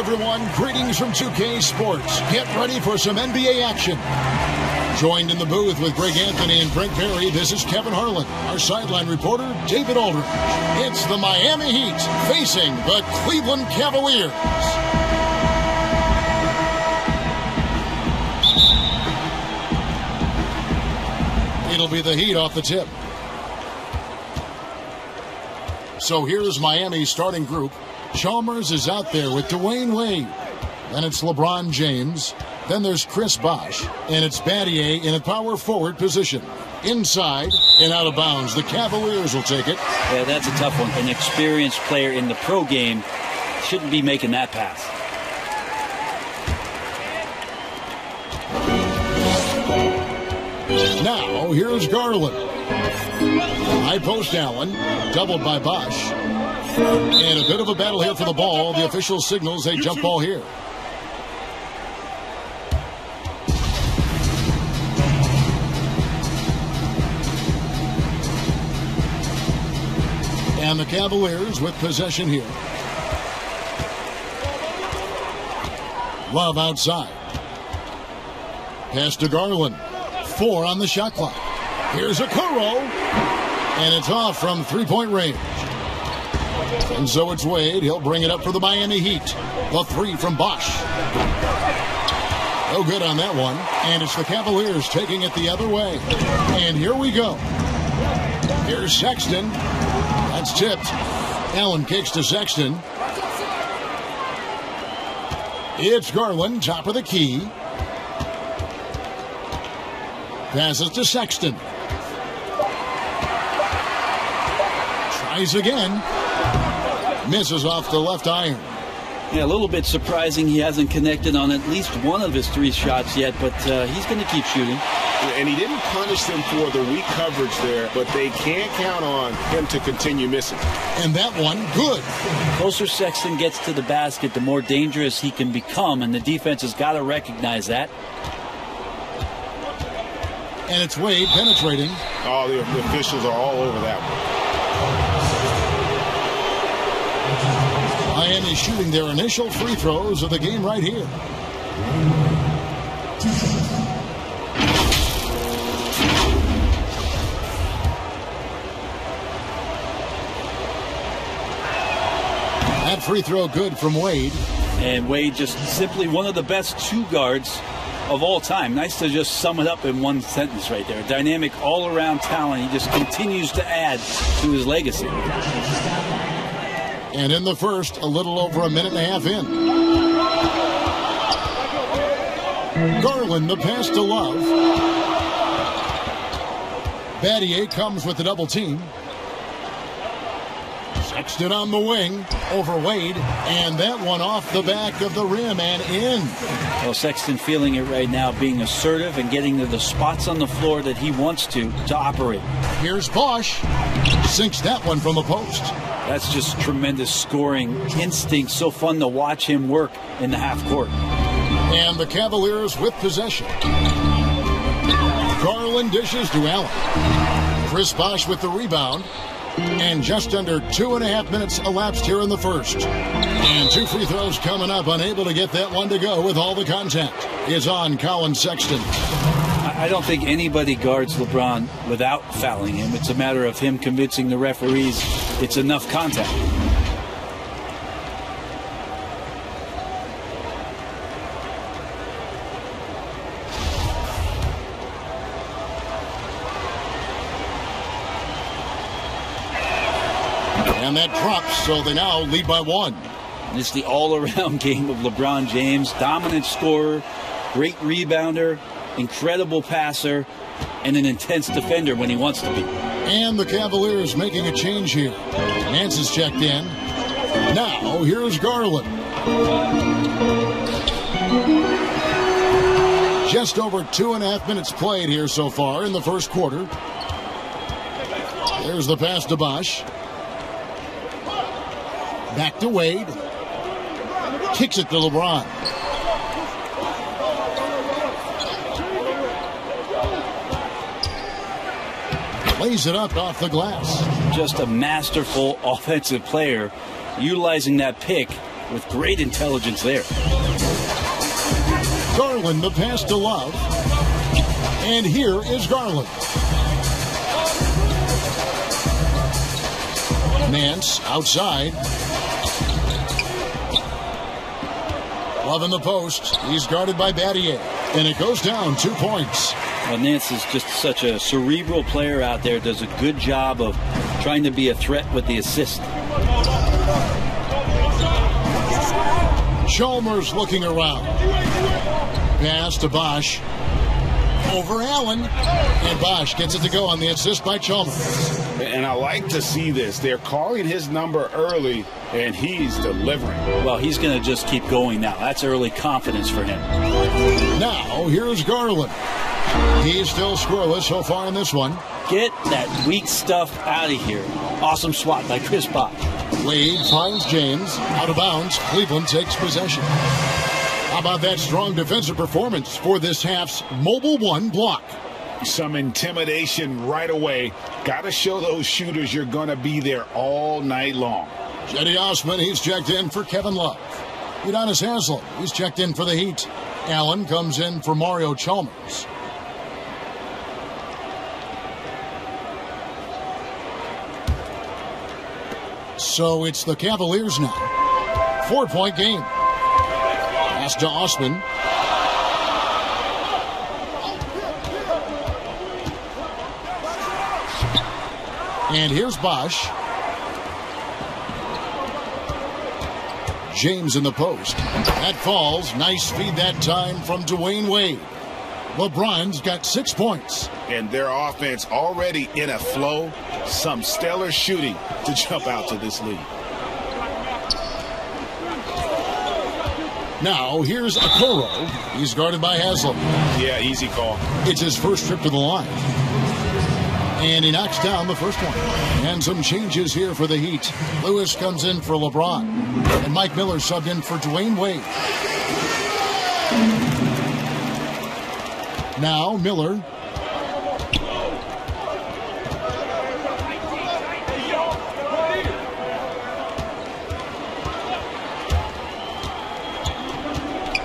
everyone, greetings from 2K Sports. Get ready for some NBA action. Joined in the booth with Greg Anthony and Brent Perry, this is Kevin Harlan. Our sideline reporter, David Aldridge. It's the Miami Heat facing the Cleveland Cavaliers. It'll be the Heat off the tip. So here's Miami's starting group. Chalmers is out there with Dwayne Wade. Then it's LeBron James. Then there's Chris Bosh. And it's Battier in a power forward position. Inside and out of bounds. The Cavaliers will take it. Yeah, that's a tough one. An experienced player in the pro game shouldn't be making that pass. Now, here's Garland. High post Allen, doubled by Bosh. And a bit of a battle here for the ball. The official signals a jump ball here. And the Cavaliers with possession here. Love outside. Pass to Garland. 4 on the shot clock. Here's Okoro. And it's off from three-point range. And so it's Wade. He'll bring it up for the Miami Heat. The 3 from Bosh. No good on that one. And it's the Cavaliers taking it the other way. And here we go. Here's Sexton. That's tipped. Allen kicks to Sexton. It's Garland, top of the key. Passes to Sexton. Tries again. Misses off the left iron. Yeah, a little bit surprising he hasn't connected on at least one of his 3 shots yet, but he's going to keep shooting. And he didn't punish them for the weak coverage there, but they can't count on him to continue missing. And that one, good. The closer Sexton gets to the basket, the more dangerous he can become, and the defense has got to recognize that. And it's Wade penetrating. Oh, the officials are all over that one. Miami shooting their initial free throws of the game right here. That free throw good from Wade. And Wade just simply one of the best 2 guards of all time. Nice to just sum it up in one sentence right there. Dynamic all-around talent. He just continues to add to his legacy. And in the first, a little over a minute and a half in. Garland, the pass to Love. Battier comes with the double team. Sexton on the wing over Wade, and that one off the back of the rim and in. Well, Sexton feeling it right now, being assertive and getting to the spots on the floor that he wants to operate. Here's Bosh. Sinks that one from the post. That's just tremendous scoring instinct. So fun to watch him work in the half court. And the Cavaliers with possession. Garland dishes to Allen. Chris Bosh with the rebound. And just under 2.5 minutes elapsed here in the first. And 2 free throws coming up. Unable to get that one to go with all the contact is on Colin Sexton. I don't think anybody guards LeBron without fouling him. It's a matter of him convincing the referees it's enough contact. And that drops, so they now lead by 1. It's the all-around game of LeBron James. Dominant scorer, great rebounder, incredible passer, and an intense defender when he wants to be. And the Cavaliers making a change here. Nance is checked in. Now, here's Garland. Just over 2.5 minutes played here so far in the first quarter. There's the pass to Bosh. Back to Wade. Kicks it to LeBron. Lays it up off the glass. Just a masterful offensive player, utilizing that pick with great intelligence there. Garland, the pass to Love. And here is Garland. Nance outside. Love in the post. He's guarded by Battier. And it goes down 2 points. Well, Nance is just such a cerebral player out there. Does a good job of trying to be a threat with the assist. Chalmers looking around. Pass to Bosch. Over Allen. And Bosch gets it to go on the assist by Chalmers. And I like to see this. They're calling his number early, and he's delivering. Well, he's going to just keep going now. That's early confidence for him. Now, here's Garland. He's still scoreless so far in this one. Get that weak stuff out of here. Awesome swat by Chris Bosch. Wade finds James. Out of bounds. Cleveland takes possession. How about that strong defensive performance for this half's Mobile One block? Some intimidation right away. Got to show those shooters you're going to be there all night long. Cedi Osman, he's checked in for Kevin Love. Udonis Haslem, he's checked in for the Heat. Allen comes in for Mario Chalmers. So it's the Cavaliers now. 4-point game. Pass to Osman. And here's Bosch. James in the post. That falls. Nice feed that time from Dwayne Wade. LeBron's got 6 points. And their offense already in a flow. Some stellar shooting to jump out to this lead. Now, here's Okoro. He's guarded by Haslem. Yeah, easy call. It's his first trip to the line. And he knocks down the first one. And some changes here for the Heat. Lewis comes in for LeBron. And Mike Miller subbed in for Dwayne Wade. Now, Miller.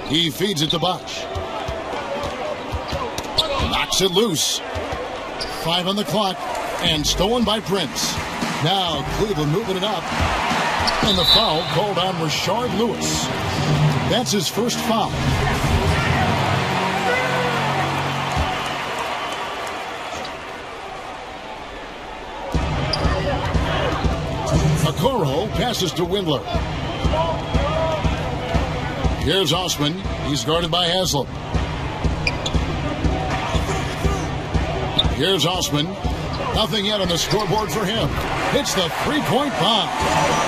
He feeds it to Bosch. Knocks it loose. 5 on the clock. And stolen by Prince. Now Cleveland moving it up. And the foul called on Rashard Lewis. That's his first foul. Okoro passes to Windler. Here's Osman. He's guarded by Haslem. Here's Osman. Nothing yet on the scoreboard for him. It's the three-point bomb.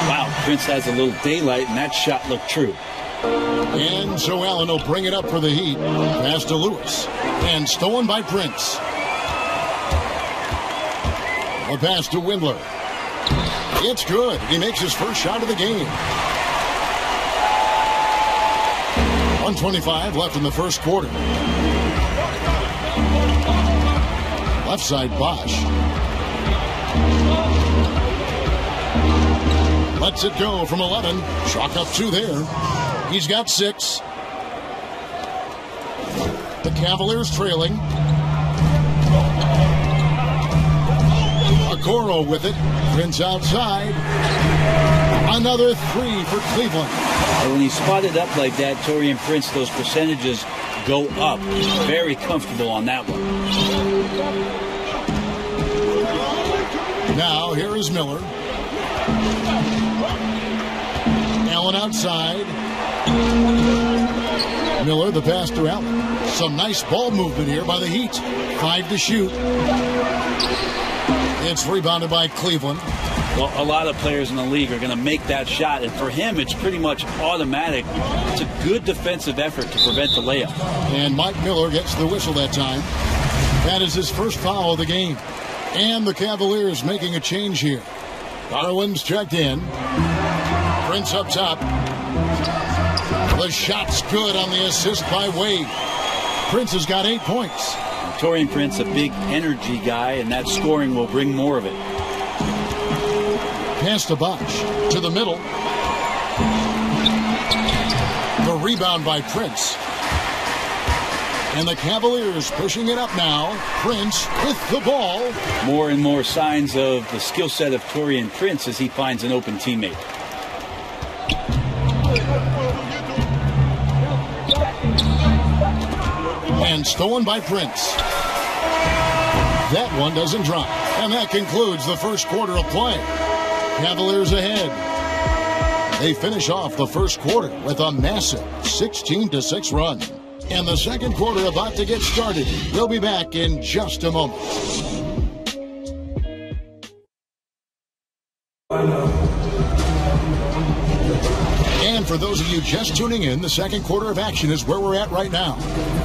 Wow, Prince has a little daylight, and that shot looked true. And so Allen will bring it up for the Heat. Pass to Lewis. And stolen by Prince. A pass to Windler. It's good. He makes his first shot of the game. 1:25 left in the first quarter. Left side, Bosch. Lets it go from 11. Chalk up 2 there. He's got 6. The Cavaliers trailing. Okoro with it. Prince outside. Another 3 for Cleveland. And when he's spotted up like that, Taurean Prince, those percentages go up. Very comfortable on that one. Now, here is Miller. Allen outside. Miller, the pass to Allen. Some nice ball movement here by the Heat. 5 to shoot. It's rebounded by Cleveland. Well, a lot of players in the league are going to make that shot, and for him, it's pretty much automatic. It's a good defensive effort to prevent the layup. And Mike Miller gets the whistle that time. That is his first foul of the game. And the Cavaliers making a change here. Garland's checked in. Prince up top. The shot's good on the assist by Wade. Prince has got 8 points. Taurean Prince, a big energy guy, and that scoring will bring more of it. Pass to Bosch. To the middle. rebound by Prince. And the Cavaliers pushing it up now. Prince with the ball. More and more signs of the skill set of Taurean Prince as he finds an open teammate. And stolen by Prince. That one doesn't drop. And that concludes the first quarter of play. Cavaliers ahead. They finish off the first quarter with a massive 16-6 run. And the second quarter about to get started. We'll be back in just a moment. And for those of you just tuning in, the second quarter of action is where we're at right now.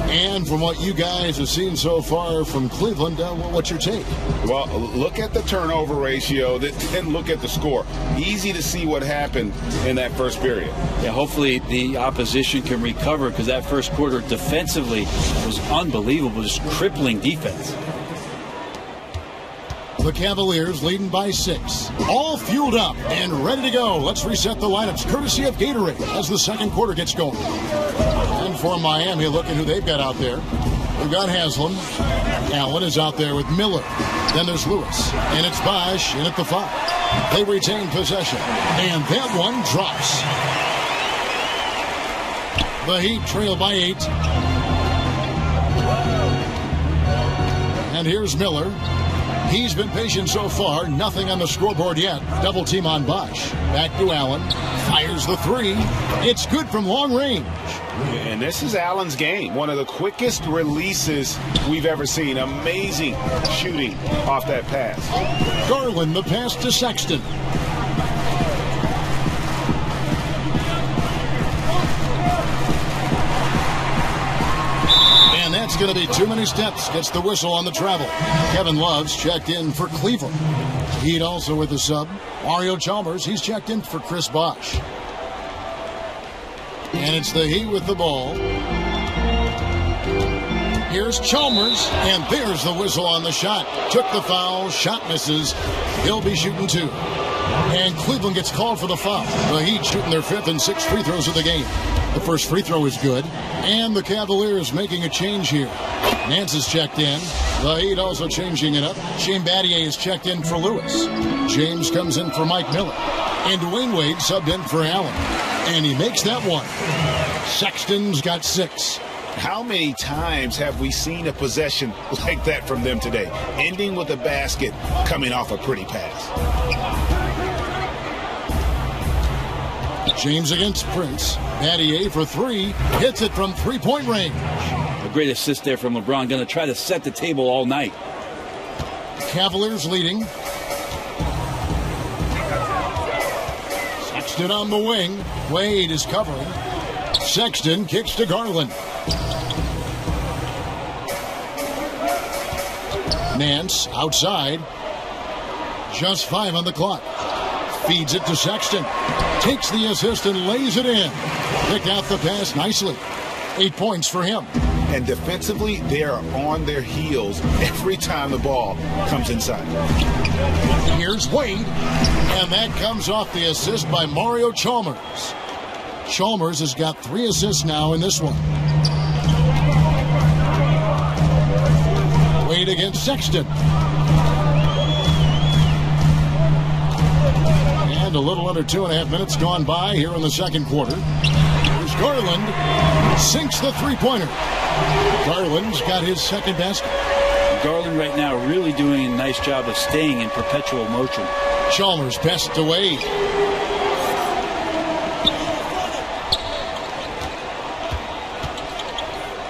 And from what you guys have seen so far from Cleveland, what's your take? Well, look at the turnover ratio, then look at the score. Easy to see what happened in that first period. Yeah, hopefully the opposition can recover because that first quarter defensively was unbelievable, just crippling defense. The Cavaliers leading by 6. All fueled up and ready to go. Let's reset the lineups courtesy of Gatorade as the second quarter gets going. And for Miami, look at who they've got out there. We've got Haslam. Allen is out there with Miller. Then there's Lewis. And it's Bosch in at the 5. They retain possession. And that one drops. The Heat trail by 8. And here's Miller. He's been patient so far. Nothing on the scoreboard yet. Double team on Bosch. Back to Allen. Fires the 3. It's good from long range. And this is Allen's game. One of the quickest releases we've ever seen. Amazing shooting off that pass. Garland the pass to Sexton. And that's going to be too many steps. Gets the whistle on the travel. Kevin Love's checked in for Cleveland. Heat also with the sub. Mario Chalmers, he's checked in for Chris Bosch. And it's the Heat with the ball. Here's Chalmers, and there's the whistle on the shot. Took the foul, shot misses. He'll be shooting 2. And Cleveland gets called for the foul. The Heat shooting their 5th and 6th free throws of the game. The first free throw is good. And the Cavaliers making a change here. Nance is checked in. The Heat also changing it up. Shane Battier is checked in for Lewis. James comes in for Mike Miller. And Dwayne Wade subbed in for Allen. And he makes that one. Sexton's got 6. How many times have we seen a possession like that from them today? Ending with a basket, coming off a pretty pass. James against Prince. Battier for 3. Hits it from three-point range. A great assist there from LeBron. Going to try to set the table all night. Cavaliers leading. Sexton on the wing. Wade is covering. Sexton kicks to Garland. Nance outside. Just 5 on the clock. Feeds it to Sexton. Takes the assist and lays it in. Picked out the pass nicely. 8 points for him. And defensively, they are on their heels every time the ball comes inside. Here's Wade. And that comes off the assist by Mario Chalmers. Chalmers has got 3 assists now in this one. Wade against Sexton. And a little under 2.5 minutes gone by here in the second quarter. Here's Garland. Sinks the three-pointer. Garland's got his second basket. Garland right now really doing a nice job of staying in perpetual motion. Chalmers passed to Wade.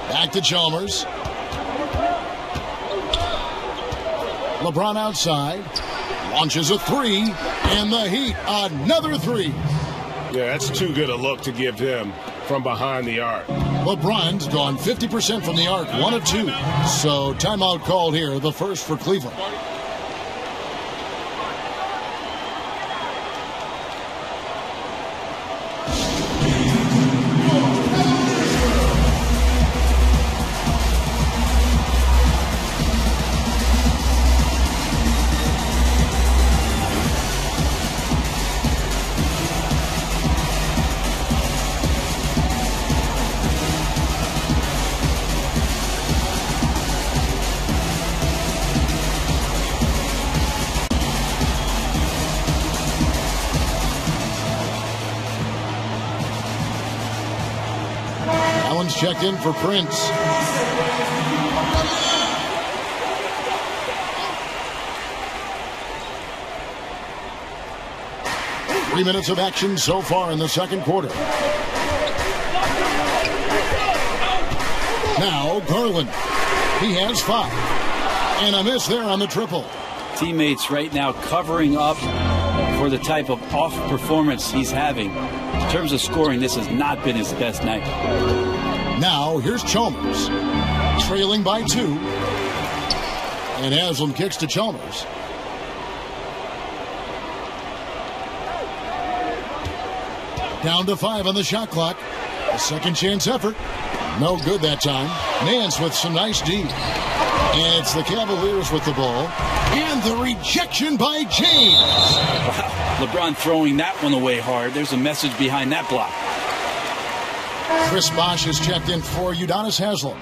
Back to Chalmers. LeBron outside. Launches a 3. And the Heat, another 3. Yeah, that's too good a look to give him from behind the arc. LeBron's gone 50% from the arc, 1 of 2. So timeout called here, the first for Cleveland. Allen's checked in for Prince. Three minutes of action so far in the second quarter. Now Garland. He has 5. And a miss there on the triple. Teammates right now covering up for the type of off performance he's having. In terms of scoring, this has not been his best night. Now here's Chalmers. Trailing by 2. And Haslam kicks to Chalmers. Down to 5 on the shot clock. A second chance effort. No good that time. Nance with some nice D. And it's the Cavaliers with the ball. And the rejection by James. Wow. LeBron throwing that one away hard. There's a message behind that block. Chris Bosh is checked in for Udonis Haslam.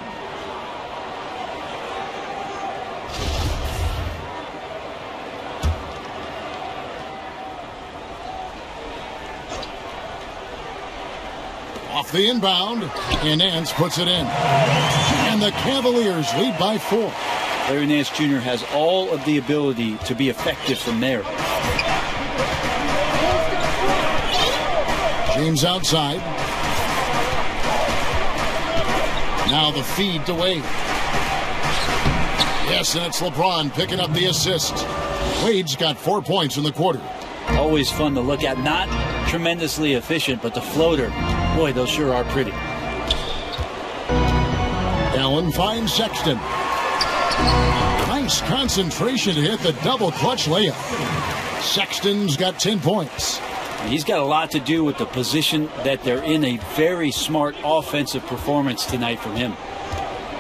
Off the inbound, and Nance puts it in. And the Cavaliers lead by 4. Larry Nance Jr. has all of the ability to be effective from there. James outside. Now the feed to Wade. Yes, and it's LeBron picking up the assist. Wade's got 4 points in the quarter. Always fun to look at. Not tremendously efficient, but the floater, boy, those sure are pretty. Allen finds Sexton. Nice concentration to hit the double clutch layup. Sexton's got 10 points. He's got a lot to do with the position that they're in. A very smart offensive performance tonight from him.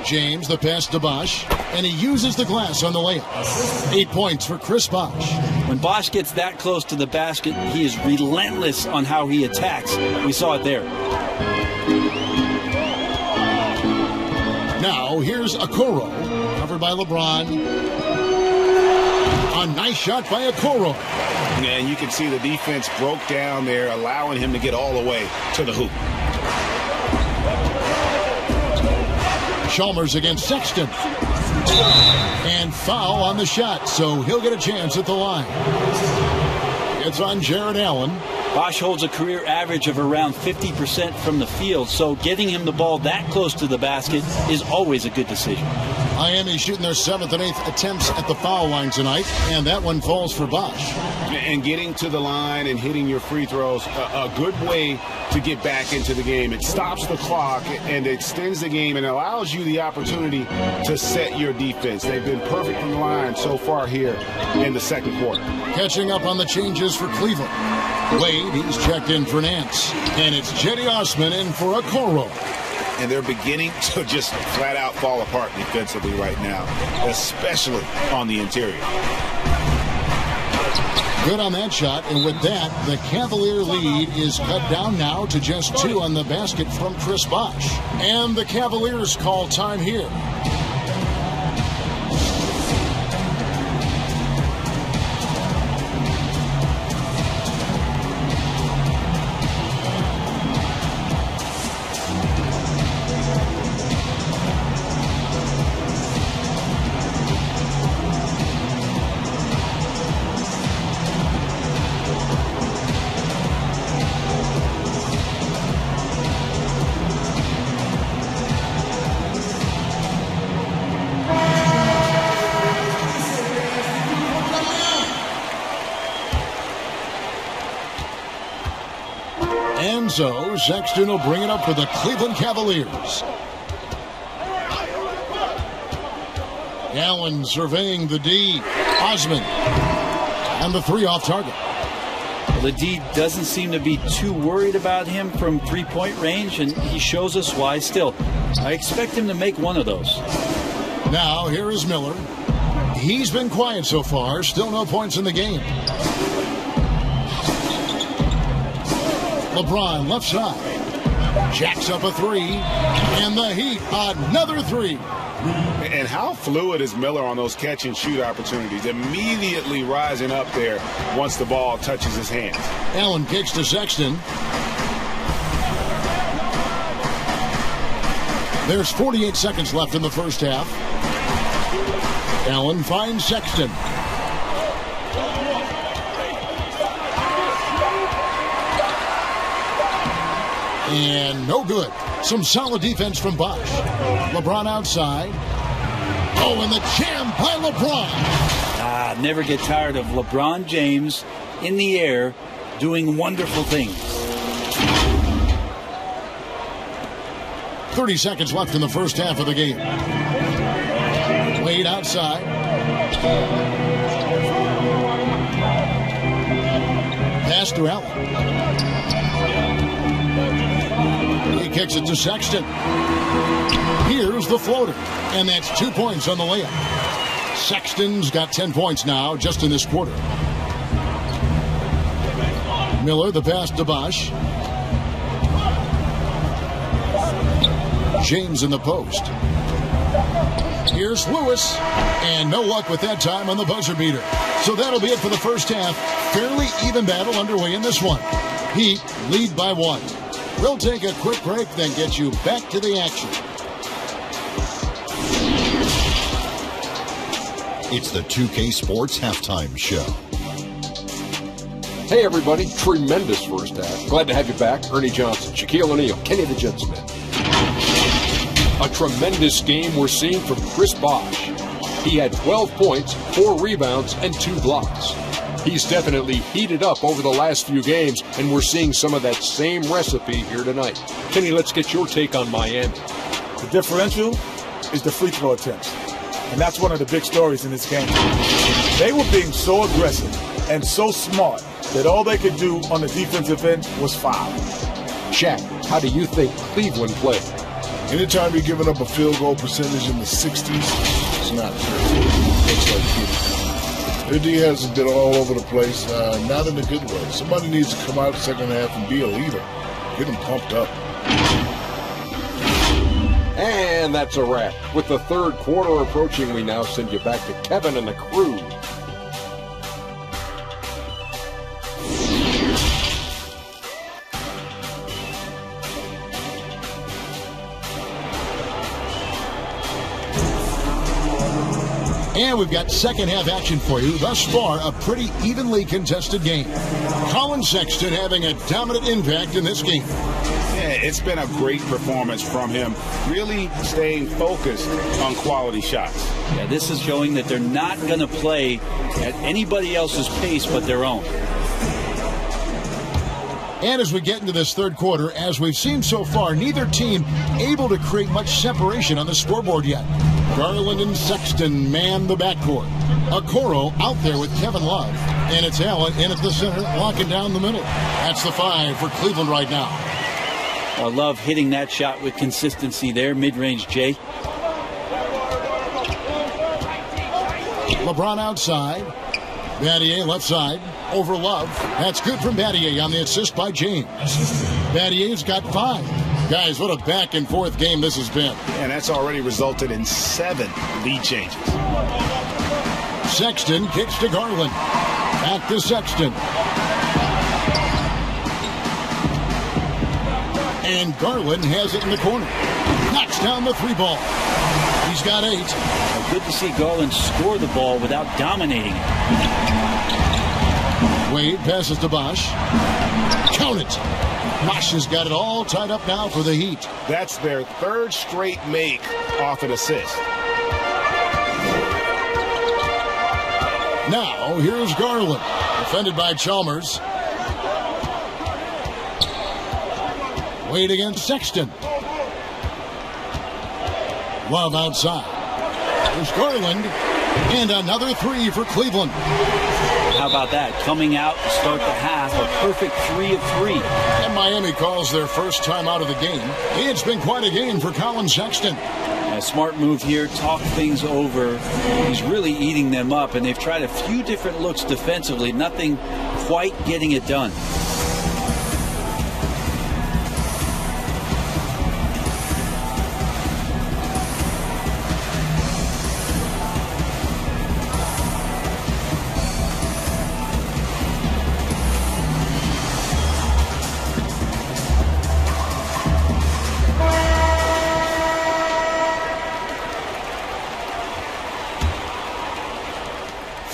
James, the pass to Bosh, and he uses the glass on the layup. 8 points for Chris Bosh. When Bosh gets that close to the basket, he is relentless on how he attacks. We saw it there. Now, here's Okoro, covered by LeBron. A nice shot by Okoro. Yeah, and you can see the defense broke down there, allowing him to get all the way to the hoop. Chalmers against Sexton. And foul on the shot, so he'll get a chance at the line. It's on Jared Allen. Bosh holds a career average of around 50% from the field, so getting him the ball that close to the basket is always a good decision. Miami shooting their 7th and 8th attempts at the foul line tonight, and that one falls for Bosh. And getting to the line and hitting your free throws, a good way to get back into the game. It stops the clock and extends the game and allows you the opportunity to set your defense. They've been perfect from the line so far here in the second quarter. Catching up on the changes for Cleveland. Wade, he's checked in for Nance. And it's Jetty Osman in for Okoro. And they're beginning to just flat out fall apart defensively right now, especially on the interior. Good on that shot, and with that, the Cavalier lead is cut down now to just 2 on the basket from Chris Bosh. And the Cavaliers call time here. And so Sexton will bring it up for the Cleveland Cavaliers. Allen surveying the D. Osman. And the 3 off target. Well, the D doesn't seem to be too worried about him from three-point range, and he shows us why still. I expect him to make one of those. Now here is Miller. He's been quiet so far. Still no points in the game. LeBron left side. Jacks up a 3. And the Heat another 3. And how fluid is Miller on those catch and shoot opportunities? Immediately rising up there once the ball touches his hands. Allen kicks to Sexton. There's 48 seconds left in the first half. Allen finds Sexton. And no good. Some solid defense from Bosch. LeBron outside. Oh, and the jam by LeBron. Never get tired of LeBron James in the air doing wonderful things. 30 seconds left in the first half of the game. Wade outside. Pass to Allen. He kicks it to Sexton. Here's the floater. And that's 2 points on the layup. Sexton's got 10 points now just in this quarter. Miller, the pass to Bosch. James in the post. Here's Lewis. And no luck with that time on the buzzer beater. So that'll be it for the first half. Fairly even battle underway in this one. Heat lead by 1. We'll take a quick break, then get you back to the action. It's the 2K Sports Halftime Show. Hey everybody, tremendous first half. Glad to have you back. Ernie Johnson, Shaquille O'Neal, Kenny the Jet Smith. A tremendous game we're seeing from Chris Bosh. He had 12 points, 4 rebounds, and 2 blocks. He's definitely heated up over the last few games, and we're seeing some of that same recipe here tonight. Kenny, let's get your take on Miami. The differential is the free throw attempts, and that's one of the big stories in this game. They were being so aggressive and so smart that all they could do on the defensive end was foul. Shaq, how do you think Cleveland played? Anytime you're giving up a field goal percentage in the 60s, it's not true. Looks like shooting. Their D has been all over the place, not in a good way. Somebody needs to come out the second half and be a leader. Get them pumped up. And that's a wrap. With the third quarter approaching, we now send you back to Kevin and the crew. And we've got second half action for you. Thus far, a pretty evenly contested game. Colin Sexton having a dominant impact in this game. Yeah, it's been a great performance from him, really staying focused on quality shots. Yeah, this is showing that they're not going to play at anybody else's pace but their own. And as we get into this third quarter, as we've seen so far, neither team able to create much separation on the scoreboard yet. Garland and Sexton man the backcourt. Okoro out there with Kevin Love. And it's Allen in at the center, locking down the middle. That's the 5 for Cleveland right now. I love hitting that shot with consistency there, mid-range Jay. LeBron outside. Battier left side over Love. That's good from Battier on the assist by James. Battier's got 5. Guys, what a back and forth game this has been. And that's already resulted in 7 lead changes. Sexton kicks to Garland. Back to Sexton. And Garland has it in the corner. Knocks down the 3 ball. He's got 8. Well, good to see Garland score the ball without dominating it. Wade passes to Bosch. Count it. Bosch has got it all tied up now for the Heat. That's their 3rd straight make off an assist. Now, here's Garland. Defended by Chalmers. Wade against Sexton. Love outside. There's Garland. And another 3 for Cleveland. How about that? Coming out to start the half, a perfect 3 of 3. And Miami calls their first time out of the game. It's been quite a game for Colin Sexton. A smart move here, talk things over. He's really eating them up, and they've tried a few different looks defensively, nothing quite getting it done.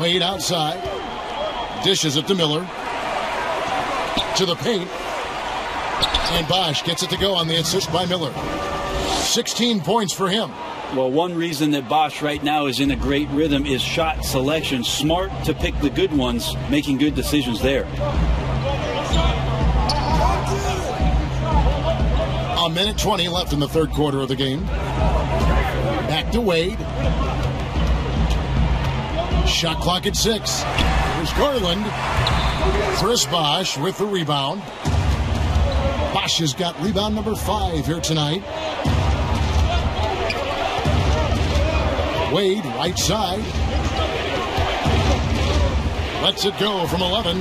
Wade outside. Dishes it to Miller. To the paint. And Bosch gets it to go on the assist by Miller. 16 points for him. Well, one reason that Bosch right now is in a great rhythm is shot selection. Smart to pick the good ones, making good decisions there. A minute 20 left in the third quarter of the game. Back to Wade. Shot clock at 6. Here's Garland. Chris Bosch with the rebound. Bosch has got rebound number 5 here tonight. Wade, right side. Lets it go from 11.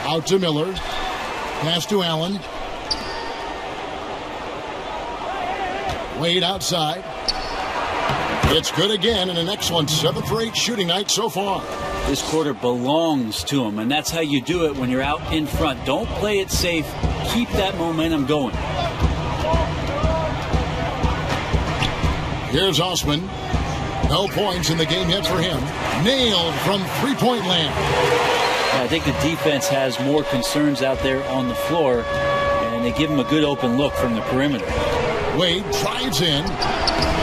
Out to Miller. Pass to Allen. Wade outside. It's good again, and an excellent 7 for 8 shooting night so far. This quarter belongs to him, and that's how you do it when you're out in front. Don't play it safe. Keep that momentum going. Here's Osman. No points in the game yet for him. Nailed from three-point land. I think the defense has more concerns out there on the floor, and they give him a good open look from the perimeter. Wade drives in,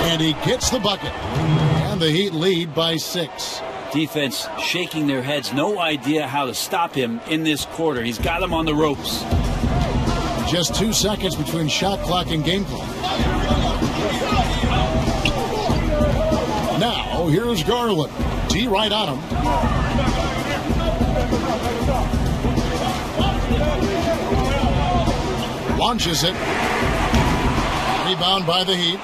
and he gets the bucket. And the Heat lead by 6. Defense shaking their heads. No idea how to stop him in this quarter. He's got him on the ropes. Just 2 seconds between shot clock and game clock. Now, here's Garland. D right on him. Launches it. Rebound by the Heat.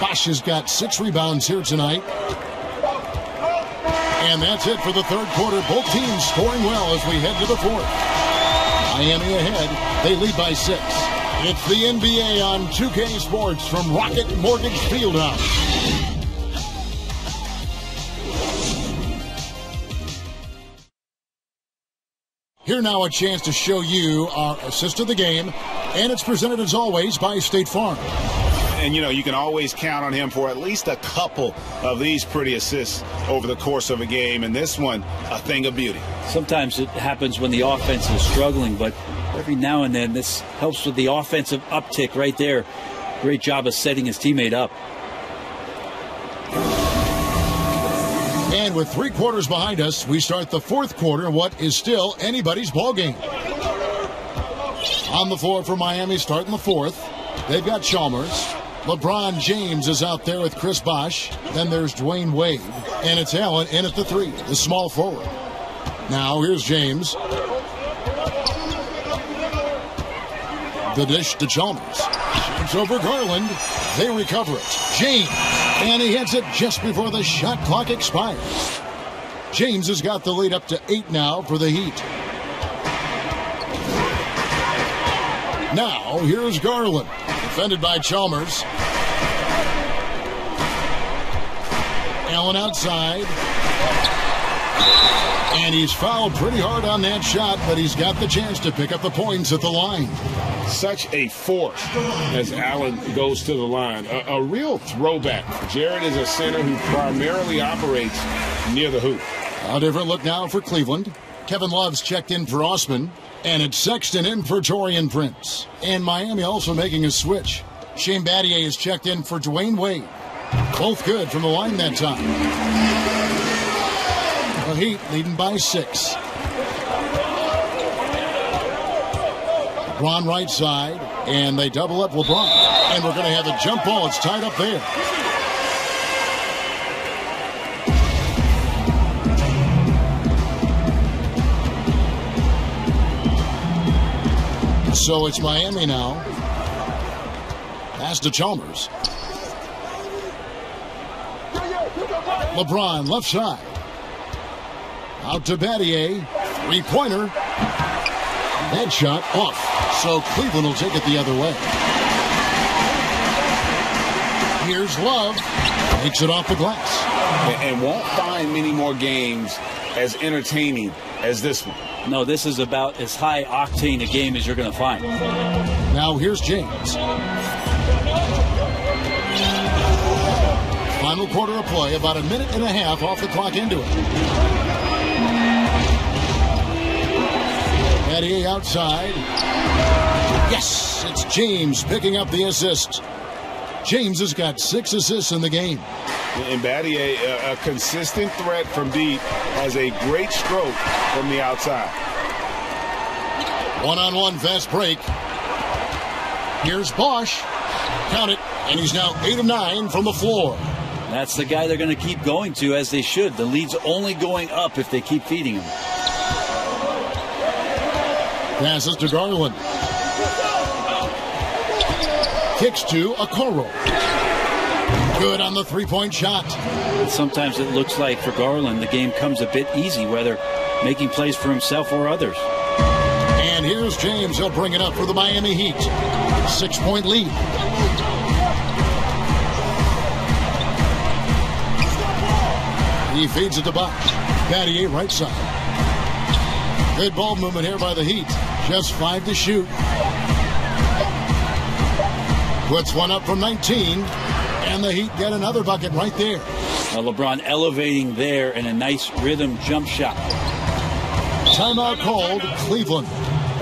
Bosch has got 6 rebounds here tonight. And that's it for the third quarter. Both teams scoring well as we head to the fourth. Miami ahead. They lead by 6. It's the NBA on 2K Sports from Rocket Mortgage Fieldhouse. Here now a chance to show you our assist of the game, and it's presented as always by State Farm. And, you know, you can always count on him for at least a couple of these pretty assists over the course of a game, and this one, a thing of beauty. Sometimes it happens when the offense is struggling, but every now and then this helps with the offensive uptick right there. Great job of setting his teammate up. And with 3 quarters behind us, we start the fourth quarter, what is still anybody's ball game. On the floor for Miami starting the fourth, they've got Chalmers. LeBron James is out there with Chris Bosch. Then there's Dwayne Wade. And it's Allen in at the 3, the small forward. Now here's James. The dish to Chalmers. Shoots over Garland. They recover it. James. And he hits it just before the shot clock expires. James has got the lead up to 8 now for the Heat. Now, here's Garland. Defended by Chalmers. Allen outside. And he's fouled pretty hard on that shot, but he's got the chance to pick up the points at the line. Such a force as Allen goes to the line. A real throwback. Jared is a center who primarily operates near the hoop. A different look now for Cleveland. Kevin Love's checked in for Osman. And it's Sexton in for Taurean Prince. And Miami also making a switch. Shane Battier is checked in for Dwayne Wade. Both good from the line that time. The Heat leading by 6. LeBron right side, and they double up LeBron. And we're going to have a jump ball. It's tied up there. So it's Miami now. Pass to Chalmers. LeBron left side. Out to Battier. 3-pointer. That shot off. So Cleveland will take it the other way. Here's Love. Takes it off the glass. And won't find many more games as entertaining as this one. No, this is about as high octane a game as you're going to find. Now here's James. 5 Final quarter of play, about a minute and a half off the clock into it. Battier outside. Yes, it's James picking up the assist. James has got 6 assists in the game. And Battier, a consistent threat from deep, has a great stroke from the outside. One-on-one fast break. Here's Bosch. Count it, and he's now 8 of 9 from the floor. That's the guy they're going to keep going to, as they should. The lead's only going up if they keep feeding him. Passes to Garland. Kicks to Okoro. Good on the three-point shot. And sometimes it looks like for Garland the game comes a bit easy, whether making plays for himself or others. And here's James. He'll bring it up for the Miami Heat. 6-point lead. He feeds it to Bosch. Battier right side. Good ball movement here by the Heat. Just 5 to shoot. Puts one up from 19. And the Heat get another bucket right there. LeBron elevating there in a nice rhythm jump shot. Timeout called, Cleveland.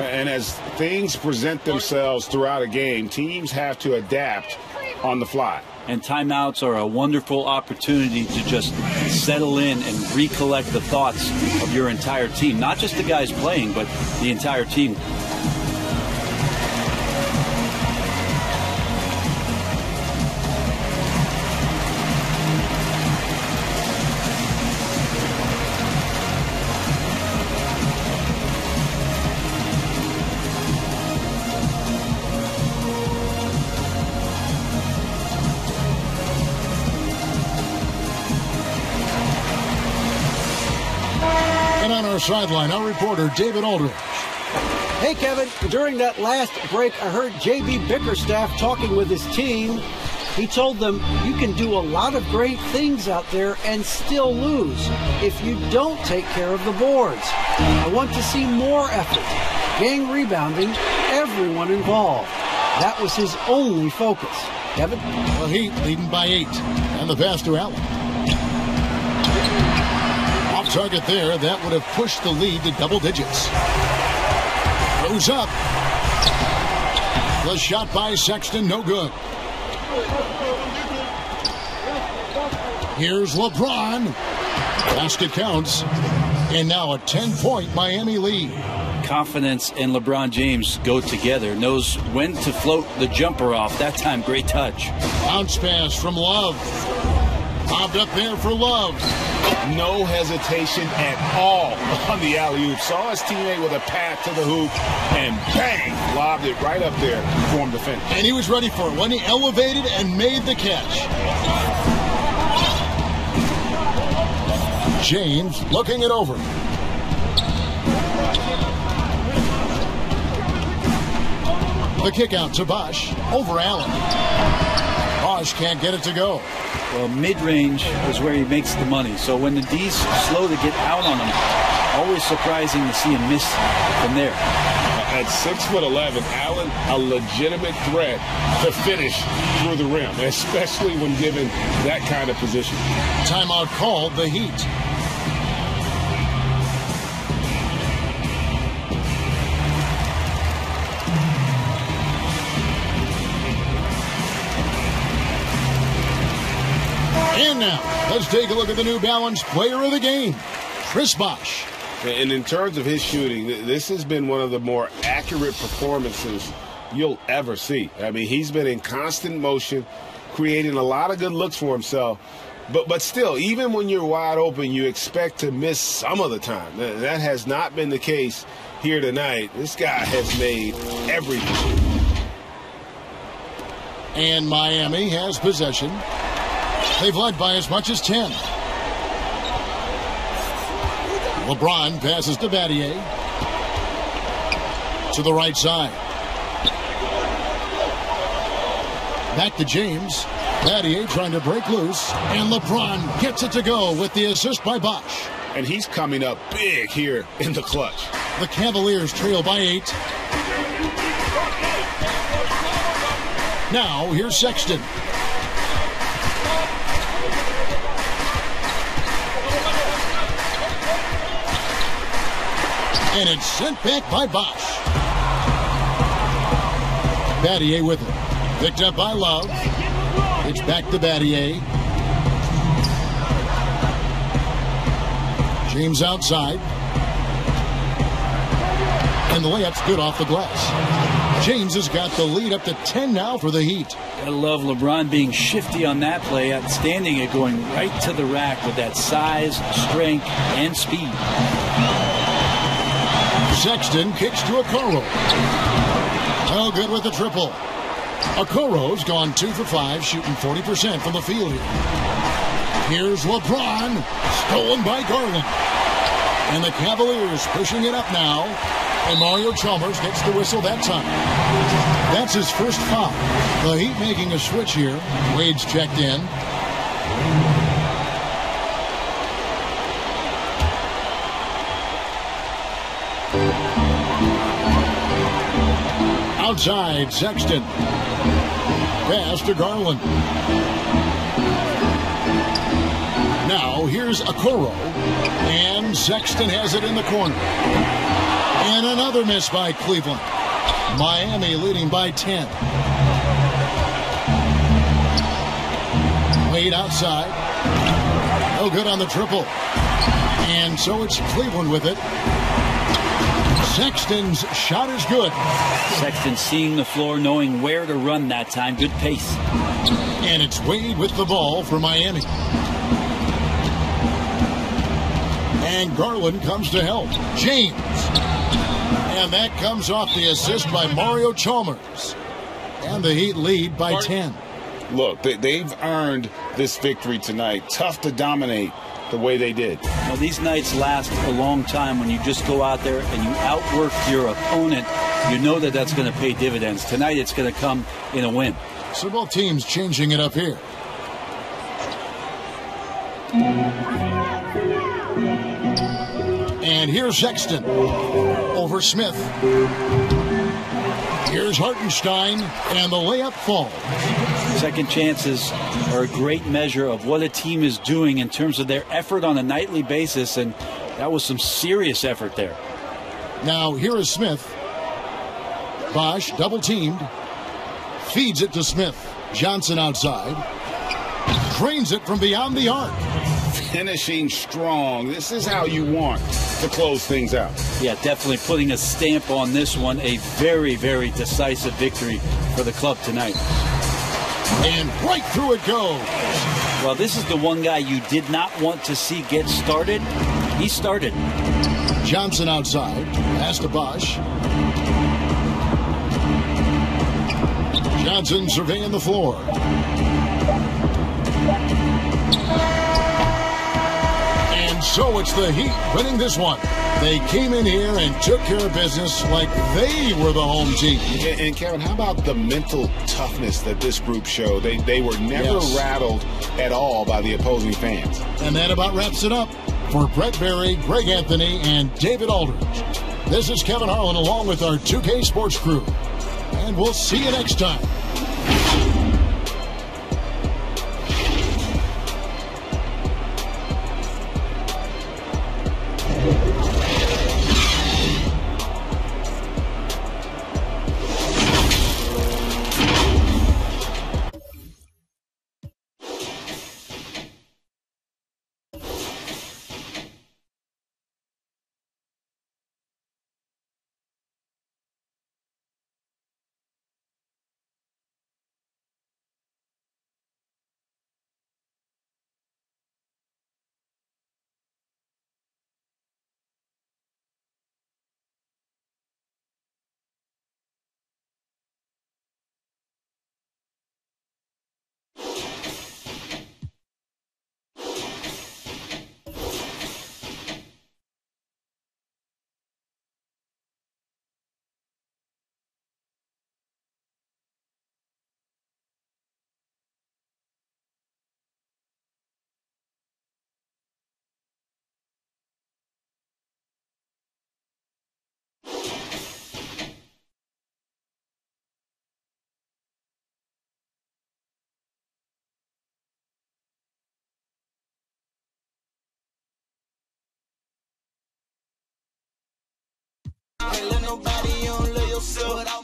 And as things present themselves throughout a game, teams have to adapt on the fly. And timeouts are a wonderful opportunity to just settle in and recollect the thoughts of your entire team. Not just the guys playing, but the entire team. Sideline, our reporter David Aldridge. Hey Kevin, during that last break I heard J.B. Bickerstaff talking with his team. He told them you can do a lot of great things out there and still lose if you don't take care of the boards. I want to see more effort, gang rebounding, everyone involved. That was his only focus. Kevin? The Heat leading by 8, and the pass to Allen. Target there, that would have pushed the lead to double digits. Goes up. The shot by Sexton, no good. Here's LeBron. Basket counts. And now a 10-point Miami lead. Confidence and LeBron James go together. Knows when to float the jumper off. That time, great touch. Bounce pass from Love. Bobbed up there for Love. No hesitation at all on the alley-oop. Saw his teammate with a path to the hoop, and bang, lobbed it right up there for him to finish. And he was ready for it when he elevated and made the catch. James looking it over. The kick out to Bosch over Allen. Bosch can't get it to go. Well, mid-range is where he makes the money. So when the D's slow to get out on him, always surprising to see him miss from there. At 6'11", Allen, a legitimate threat to finish through the rim, especially when given that kind of position. Timeout called, the Heat. And now, let's take a look at the New Balance player of the game, Chris Bosch. And in terms of his shooting, this has been one of the more accurate performances you'll ever see. I mean, he's been in constant motion, creating a lot of good looks for himself. But still, even when you're wide open, you expect to miss some of the time. That has not been the case here tonight. This guy has made everything. And Miami has possession. They've led by as much as 10. LeBron passes to Battier. To the right side. Back to James. Battier trying to break loose. And LeBron gets it to go with the assist by Bosch. And he's coming up big here in the clutch. The Cavaliers trail by 8. Now, here's Sexton. And it's sent back by Bosch. Battier with it. Picked up by Love. It's back to Battier. James outside. And the layup's good off the glass. James has got the lead up to 10 now for the Heat. I love LeBron being shifty on that play, outstanding at going right to the rack with that size, strength, and speed. Sexton kicks to Okoro. Oh, good with the triple. Okoro's gone 2 for 5, shooting 40% from the field here. Here's LeBron, stolen by Garland. And the Cavaliers pushing it up now. And Mario Chalmers gets the whistle that time. That's his first foul. The Heat making a switch here. Wade's checked in. Outside, Sexton. Pass to Garland. Now, here's Okoro. And Sexton has it in the corner. And another miss by Cleveland. Miami leading by 10. Wade outside. No good on the triple. And so it's Cleveland with it. Sexton's shot is good. Sexton seeing the floor, knowing where to run that time. Good pace. And it's Wade with the ball for Miami. And Garland comes to help. James. And that comes off the assist by Mario Chalmers. And the Heat lead by 10. Look, they've earned this victory tonight. Tough to dominate the way they did. Well, these nights last a long time when you just go out there and you outwork your opponent. You know that that's going to pay dividends. Tonight it's going to come in a win. So both teams changing it up here. And here's Sexton over Smith. Here's Hartenstein, and the layup falls. Second chances are a great measure of what a team is doing in terms of their effort on a nightly basis, and that was some serious effort there. Now here is Smith. Bosch double teamed. Feeds it to Smith. Johnson outside. Drains it from beyond the arc. Finishing strong. This is how you want to close things out. Yeah, definitely putting a stamp on this one. A very, very decisive victory for the club tonight. And right through it goes. Well, this is the one guy you did not want to see get started. He started. Johnson outside. Pass to Bosch. Johnson surveying the floor. And so it's the Heat winning this one. They came in here and took care of business like they were the home team. And Kevin, how about the mental toughness that this group showed? They were never rattled at all by the opposing fans. And that about wraps it up. For Brett Berry, Greg Anthony, and David Aldridge, this is Kevin Harlan along with our 2K Sports crew. And we'll see you next time. yourself.